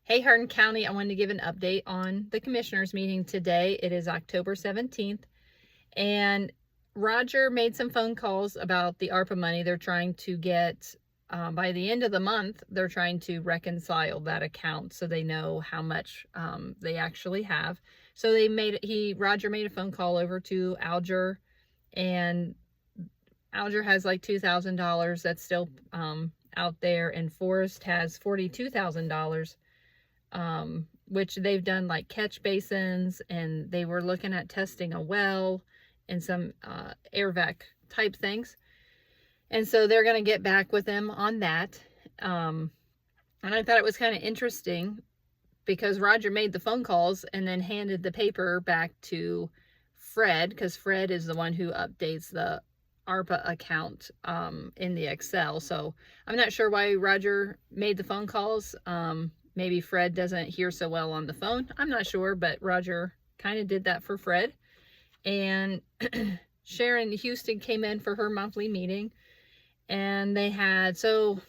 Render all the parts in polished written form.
Hey, Hardin County, I wanted to give an update on the commissioners meeting today. It is October 17th, and Roger made some phone calls about the ARPA money. They're trying to get, by the end of the month, they're trying to reconcile that account so they know how much they actually have. So Roger made a phone call over to Alger, and Alger has like $2,000 that's still out there, and Forrest has $42,000. Which they've done like catch basins, and they were looking at testing a well and some air vac type things. And so they're going to get back with them on that. And I thought it was kind of interesting because Roger made the phone calls and then handed the paper back to Fred, because Fred is the one who updates the ARPA account in the Excel. So I'm not sure why Roger made the phone calls. Maybe Fred doesn't hear so well on the phone. I'm not sure, but Roger kind of did that for Fred. And Sharon Huston came in for her monthly meeting, and they had, so,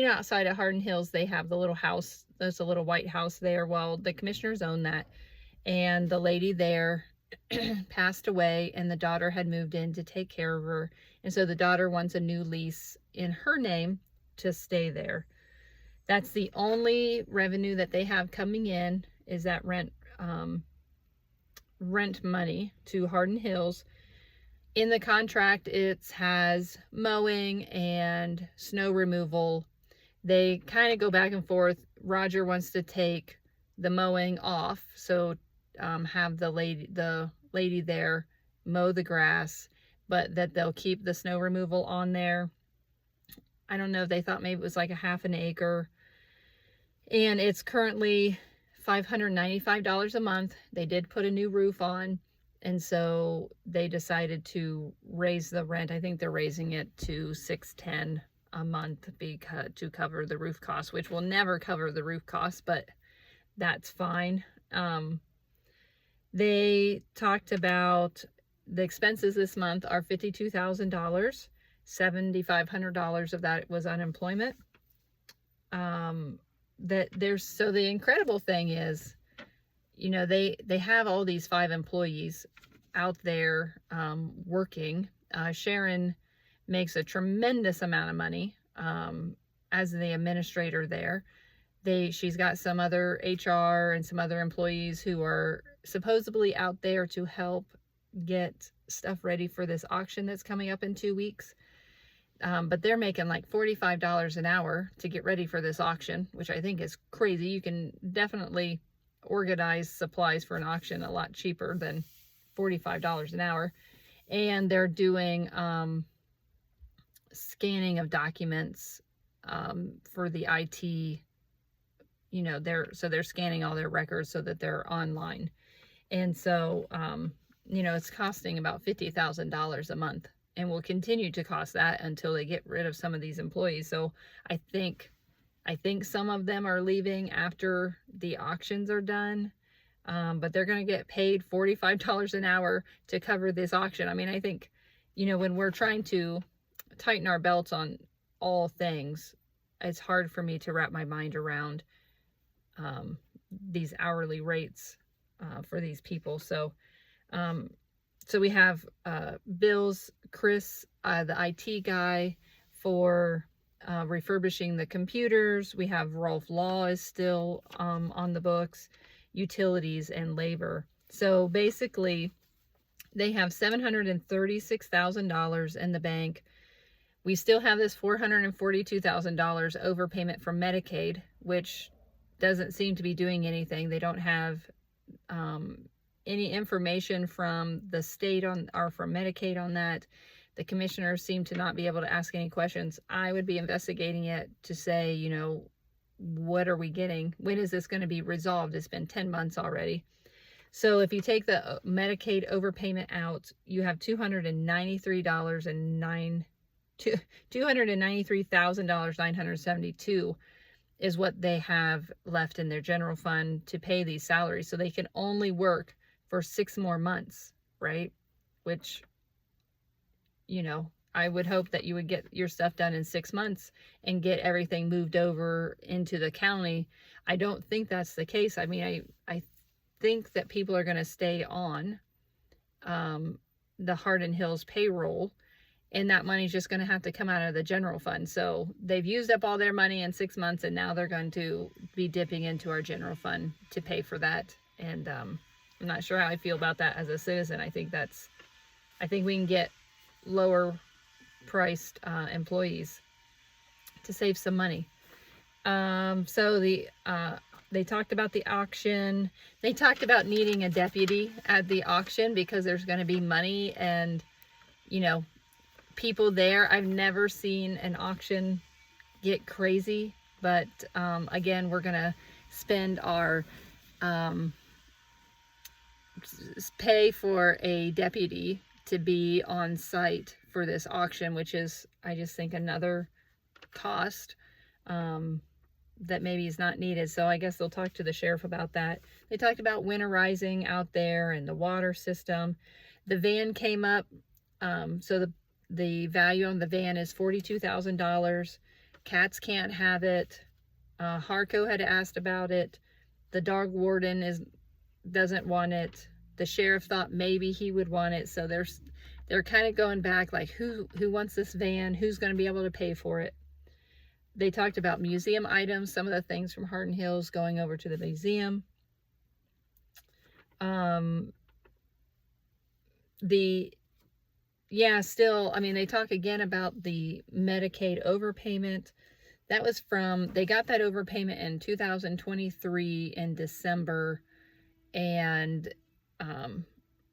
outside of Hardin Hills, they have the little house. There's a little white house there. Well, the commissioners own that. And the lady there passed away, and the daughter had moved in to take care of her. And so the daughter wants a new lease in her name to stay there. That's the only revenue that they have coming in, is that rent money to Hardin Hills. In the contract, it has mowing and snow removal. They kind of go back and forth. Roger wants to take the mowing off, so have the lady there mow the grass, but that they'll keep the snow removal on there. I don't know, they thought maybe it was like a half an acre. And it's currently $595 a month. They did put a new roof on, and so they decided to raise the rent. I think they're raising it to $610 a month to cover the roof cost, which will never cover the roof cost, but that's fine. They talked about the expenses this month are $52,000. $7,500 of that was unemployment. So the incredible thing is, they have all these 5 employees out there working. Sharon makes a tremendous amount of money as the administrator there. She's got some other HR and some other employees who are supposedly out there to help get stuff ready for this auction that's coming up in 2 weeks. But they're making like $45 an hour to get ready for this auction, which I think is crazy. You can definitely organize supplies for an auction a lot cheaper than $45 an hour. And they're doing scanning of documents for the IT. They're scanning all their records so that they're online. And so, it's costing about $50,000 a month, and will continue to cost that until they get rid of some of these employees. So I think some of them are leaving after the auctions are done, but they're going to get paid $45 an hour to cover this auction. I mean, I think, when we're trying to tighten our belts on all things, it's hard for me to wrap my mind around these hourly rates for these people. So we have Bill's Chris, the IT guy, for refurbishing the computers. We have Rolf Law is still on the books, utilities and labor. So basically, they have $736,000 in the bank. We still have this $442,000 overpayment from Medicaid, which doesn't seem to be doing anything. They don't have any information from the state or from Medicaid on that. The commissioners seem to not be able to ask any questions. I would be investigating it to say, what are we getting? When is this going to be resolved? It's been 10 months already. So if you take the Medicaid overpayment out, you have $293,972 is what they have left in their general fund to pay these salaries. So they can only work for 6 more months, right? Which, I would hope that you would get your stuff done in 6 months and get everything moved over into the county. I don't think that's the case. I mean, I think that people are going to stay on the Hardin Hills payroll, and that money's just going to have to come out of the general fund. So they've used up all their money in 6 months, and now they're going to be dipping into our general fund to pay for that. And I'm not sure how I feel about that as a citizen. I think we can get lower priced employees to save some money. So they talked about the auction. They talked about needing a deputy at the auction because there's going to be money and, you know, people there. I've never seen an auction get crazy, but again, we're going to spend our pay for a deputy to be on site for this auction, which is, I just think, another cost that maybe is not needed. So I guess they'll talk to the sheriff about that. They talked about winterizing out there and the water system. The van came up. So the value on the van is $42,000. Cats can't have it. Harco had asked about it. The dog warden doesn't want it. The sheriff thought maybe he would want it. So they're kind of going back, like, who wants this van? Who's going to be able to pay for it? They talked about museum items, some of the things from Hardin Hills going over to the museum. Still, I mean, they talk again about the Medicaid overpayment. That was they got that overpayment in 2023 in December. And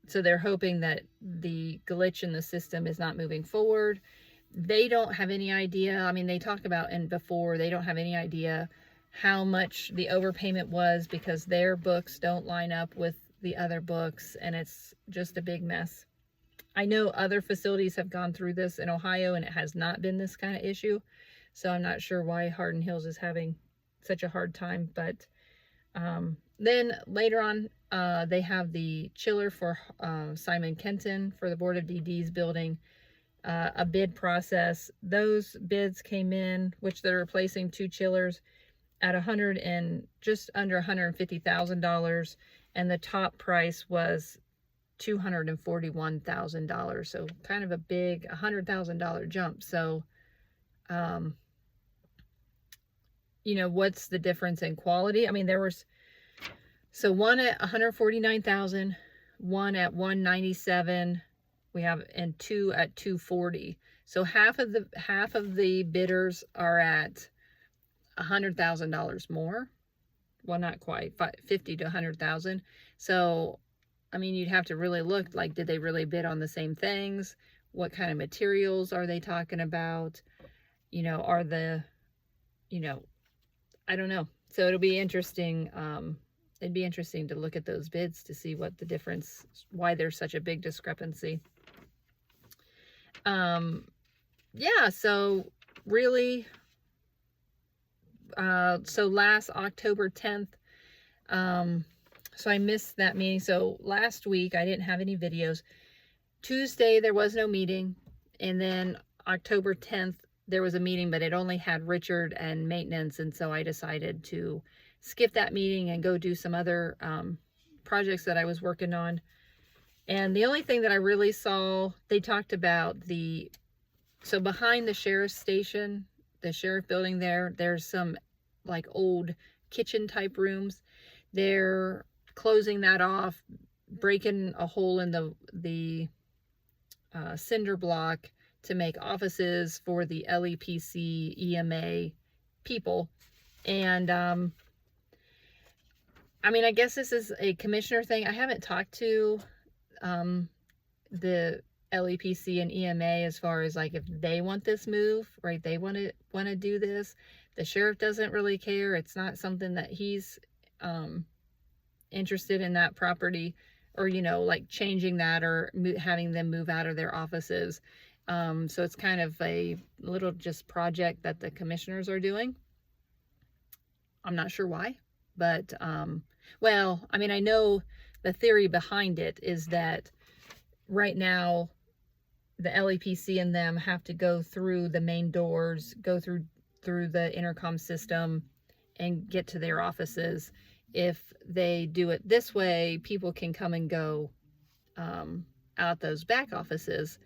so they're hoping that the glitch in the system is not moving forward. They don't have any idea. I mean, they talked about they don't have any idea how much the overpayment was because their books don't line up with the other books, and it's just a big mess. I know other facilities have gone through this in Ohio, and it has not been this kind of issue. So I'm not sure why Hardin Hills is having such a hard time. But then later on, they have the chiller for Simon Kenton for the Board of DD's building. A bid process. Those bids came in, which they're replacing 2 chillers at just under $150,000, and the top price was $241,000. So kind of a big $100,000 jump. So, you know, what's the difference in quality? I mean, there was one at $149,000, one at $197,000. We have, and 2 at $240,000. So half of the bidders are at $100,000 more. Well, not quite, $50,000 to $100,000. So, I mean, you'd have to really look, like, did they really bid on the same things? What kind of materials are they talking about? You know, I don't know. So it'll be interesting. It'd be interesting to look at those bids to see what the difference, why there's such a big discrepancy. So really, so last October 10th, so I missed that meeting. So last week I didn't have any videos. Tuesday there was no meeting, and then October 10th there was a meeting, but it only had Richard and maintenance, and so I decided to skip that meeting and go do some other projects that I was working on. And the only thing that I really saw, they talked about so behind the sheriff's station, the sheriff building there's some like old kitchen type rooms. They're closing that off, breaking a hole in the cinder block to make offices for the LEPC EMA people. And I mean, I guess this is a commissioner thing. I haven't talked to the LEPC and EMA as far as, like, if they want this move, right? They want to do this. The sheriff doesn't really care. It's not something that he's interested in, that property, or, you know, like changing that or having them move out of their offices. So it's kind of a little just project that the commissioners are doing. I'm not sure why, but well, I mean, I know the theory behind it is that right now the LEPC and them have to go through the main doors, go through the intercom system and get to their offices. If they do it this way, people can come and go out those back offices.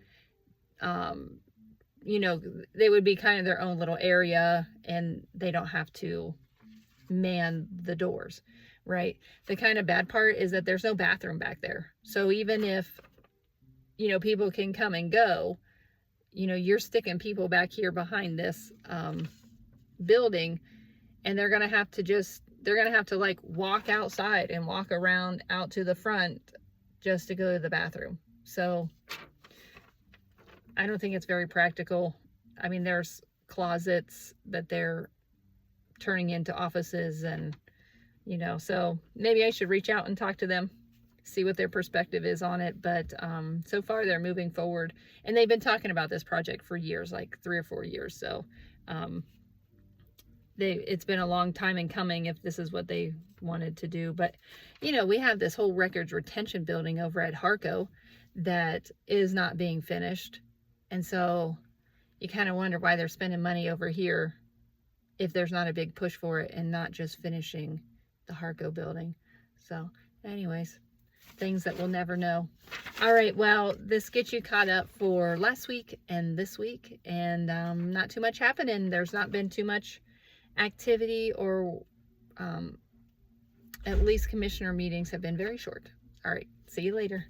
You know, they would be kind of their own little area and they don't have to man the doors, right? The kind of bad part is that there's no bathroom back there. So even if, you know, people can come and go, you know, you're sticking people back here behind this building, and they're going to have to like walk outside and walk around out to the front just to go to the bathroom. So I don't think it's very practical. I mean, there's closets that they're turning into offices, and, you know, so maybe I should reach out and talk to them, see what their perspective is on it. But so far they're moving forward, and they've been talking about this project for years, like 3 or 4 years. So it's been a long time in coming if this is what they wanted to do. But, you know, we have this whole records retention building over at Harco that is not being finished. And so you kind of wonder why they're spending money over here if there's not a big push for it and not just finishing the Harco building. So anyways, things that we'll never know. All right, well, this gets you caught up for last week and this week, and not too much happening. There's not been too much activity, or at least commissioner meetings have been very short. All right, see you later.